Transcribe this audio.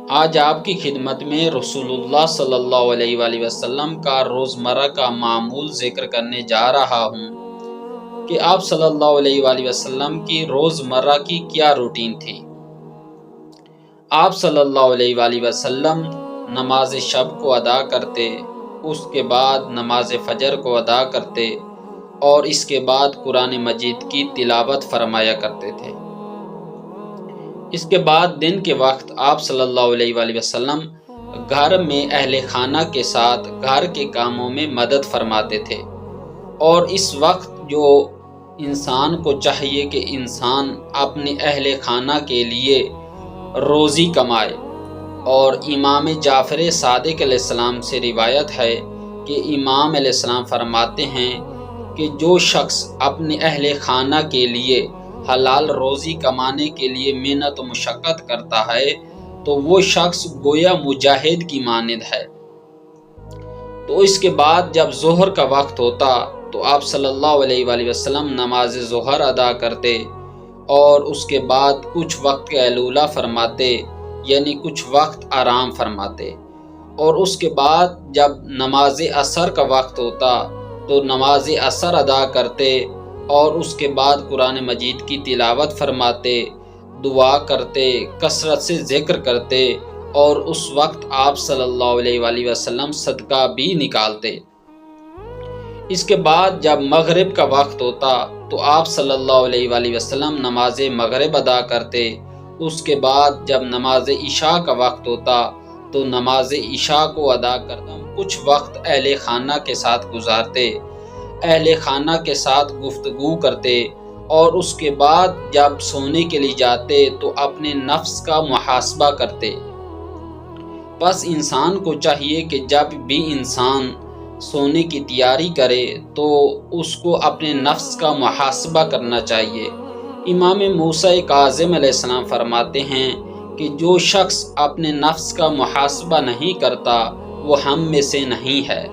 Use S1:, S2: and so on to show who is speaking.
S1: آج آپ کی خدمت میں رسول اللہ صلی اللہ علیہ وآلہ وسلم کا روزمرہ کا معمول ذکر کرنے جا رہا ہوں کہ آپ صلی اللہ علیہ وآلہ وسلم کی روزمرہ کی کیا روٹین تھی۔ آپ صلی اللہ علیہ وآلہ وسلم نماز شب کو ادا کرتے، اس کے بعد نماز فجر کو ادا کرتے اور اس کے بعد قرآن مجید کی تلاوت فرمایا کرتے تھے۔ اس کے بعد دن کے وقت آپ صلی اللہ علیہ وآلہ وسلم گھر میں اہل خانہ کے ساتھ گھر کے کاموں میں مدد فرماتے تھے، اور اس وقت جو انسان کو چاہیے کہ انسان اپنے اہل خانہ کے لیے روزی کمائے، اور امام جعفر صادق علیہ السلام سے روایت ہے کہ امام علیہ السلام فرماتے ہیں کہ جو شخص اپنے اہل خانہ کے لیے حلال روزی کمانے کے لیے محنت و مشقت کرتا ہے تو وہ شخص گویا مجاہد کی مانند ہے۔ تو اس کے بعد جب ظہر کا وقت ہوتا تو آپ صلی اللہ علیہ وآلہ وسلم نماز ظہر ادا کرتے، اور اس کے بعد کچھ وقت قیلولہ فرماتے، یعنی کچھ وقت آرام فرماتے، اور اس کے بعد جب نماز عصر کا وقت ہوتا تو نماز عصر ادا کرتے، اور اس کے بعد قرآن مجید کی تلاوت فرماتے، دعا کرتے، کثرت سے ذکر کرتے، اور اس وقت آپ صلی اللہ علیہ وآلہ وسلم صدقہ بھی نکالتے۔ اس کے بعد جب مغرب کا وقت ہوتا تو آپ صلی اللہ علیہ وآلہ وسلم نماز مغرب ادا کرتے، اس کے بعد جب نماز عشاء کا وقت ہوتا تو نماز عشاء کو ادا کرتا کچھ وقت اہل خانہ کے ساتھ گزارتے، اہل خانہ کے ساتھ گفتگو کرتے، اور اس کے بعد جب سونے کے لیے جاتے تو اپنے نفس کا محاسبہ کرتے۔ بس انسان کو چاہیے کہ جب بھی انسان سونے کی تیاری کرے تو اس کو اپنے نفس کا محاسبہ کرنا چاہیے۔ امام موسیٰ کاظم علیہ السلام فرماتے ہیں کہ جو شخص اپنے نفس کا محاسبہ نہیں کرتا وہ ہم میں سے نہیں ہے۔